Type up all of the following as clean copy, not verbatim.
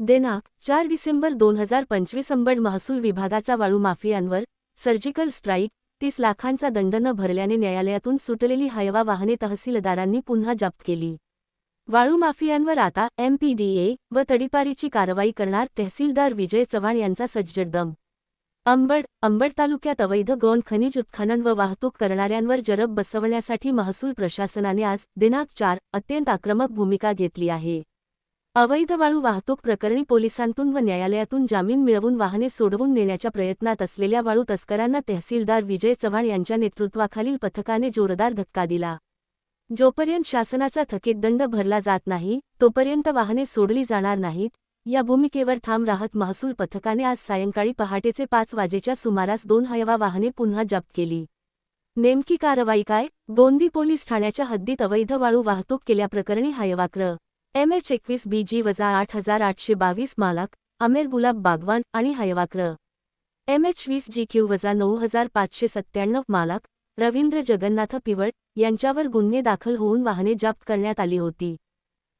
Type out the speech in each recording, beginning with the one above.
दिनांक 4 डिसेंबर 2025 अंबड महसूल विभागाचा वाळू माफियांवर सर्जिकल स्ट्राईक, 30 लाखांचा दंड न भरल्याने न्यायालयातून सुटलेली हायवा वाहने तहसीलदारांनी पुन्हा जप्त केली. वाळू माफियांवर आता MPDA व तडीपारीची कारवाई करणार तहसीलदार विजय चव्हाण यांचा सज्जडदम. अंबड तालुक्यात अवैध गौण खनिज उत्खनन व वाहतूक करणाऱ्यांवर जरब बसवण्यासाठी महसूल प्रशासनाने आज दिनांक 4 अत्यंत आक्रमक भूमिका घेतली आहे. अवैध वाळू वाहतूक प्रकरणी पोलिसांतून व न्यायालयातून जामीन मिळवून वाहने सोडवून नेण्याच्या प्रयत्नात असलेल्या वाळू तस्करांना तहसीलदार विजय चव्हाण यांच्या नेतृत्वाखालील पथकाने जोरदार धक्का दिला. जोपर्यंत शासनाचा थकीत दंड भरला जात नाही तोपर्यंत वाहने सोडली जाणार नाहीत, या भूमिकेवर ठाम राहत महसूल पथकाने आज सायंकाळी पहाटेचे 5 वाजेच्या सुमारास 2 हायवा वाहने पुन्हा जप्त केली. नेमकी कारवाई काय? गोंदी पोलीस ठाण्याच्या हद्दीत अवैध वाळू वाहतूक केल्याप्रकरणी हायवा क्र. MH21BG-8822 मालक आमेर गुलाब बागवान आणि हायवा क्र. MH20GQ-9597 मालक रवींद्र जगन्नाथ पिवळ यांच्यावर गुन्हे दाखल होऊन वाहने जप्त करण्यात आली होती.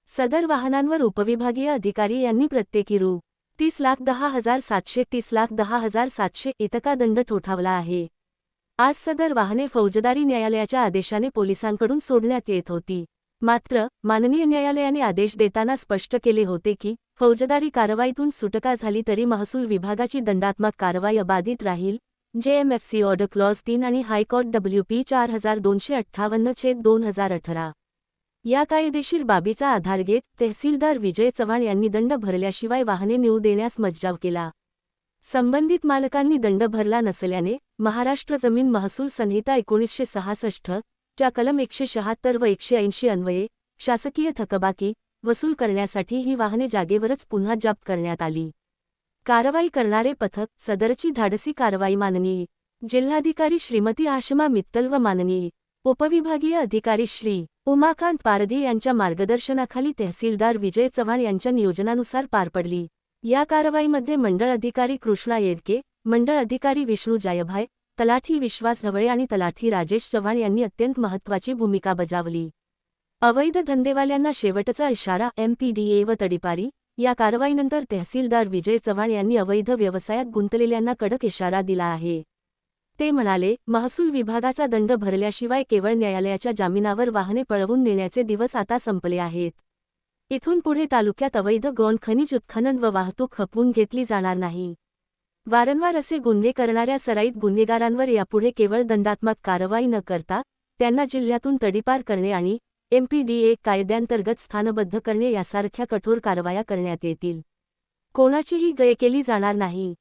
सदर वाहनांवर उपविभागीय अधिकारी यांनी प्रत्येकी रु. 30,10,700 30,10,700 इतका दंड ठोठावला आहे. आज सदर वाहने फौजदारी न्यायालयाच्या आदेशाने पोलिसांकडून सोडण्यात येत होती. मात्र माननीय न्यायालयाने आदेश देताना स्पष्ट केले होते की फौजदारी कारवाईतून सुटका झाली तरी महसूल विभागाची दंडात्मक कारवाई अबाधित राहील. JMFC ऑर्डर क्लॉज 3 आणि हायकोर्ट WP 4258/2018 या कायदेशीर बाबीचा आधार घेत तहसीलदार विजय चव्हाण यांनी दंड भरल्याशिवाय वाहने नेऊ देण्यास मज्जाव केला. संबंधित मालकांनी दंड भरला नसल्याने महाराष्ट्र जमीन महसूल संहिता 1966 च्या कलम 176 व 180 अन्वये शासकीय थकबाकी वसूल करण्यासाठी ही वाहने जागेवरच पुन्हा जप्त करण्यात आली. कारवाई करणारे पथक सदरची धाडसी कारवाई माननीय जिल्हाधिकारी श्रीमती आशमा मित्तल व माननीय उपविभागीय अधिकारी श्री उमाकांत पारधी यांच्या मार्गदर्शनाखाली तहसीलदार विजय चव्हाण यांच्या नियोजनानुसार पार पडली. या कारवाईमध्ये मंडळ अधिकारी कृष्णा येडके, मंडळ अधिकारी विष्णू जायभाय, तलाठी विश्वास ढवळे आणि तलाठी राजेश चव्हाण यांनी अत्यंत महत्त्वाची भूमिका बजावली. अवैध धंदेवाल्यांना शेवटचा इशारा MPDA व तडीपारी. या कारवाईनंतर तहसीलदार विजय चव्हाण यांनी अवैध व्यवसायात गुंतलेल्यांना कडक इशारा दिला आहे. ते म्हणाले, महसूल विभागाचा दंड भरल्याशिवाय केवळ न्यायालयाच्या जामिनावर वाहने पळवून नेण्याचे दिवस आता संपले आहेत. इथून पुढे तालुक्यात अवैध गौण खनिज उत्खनन व वाहतूक खपवून घेतली जाणार नाही. वारंवार असे गुन्हे करणाऱ्या सराईत गुन्हेगारांवर यापुढे केवळ दंडात्मक कारवाई न करता त्यांना जिल्ह्यातून तडीपार करणे आणि MPDA कायद्यांतर्गत स्थानबद्ध करणे यासारख्या कठोर कारवाया करण्यात येतील. कोणाचीही गय केली जाणार नाही.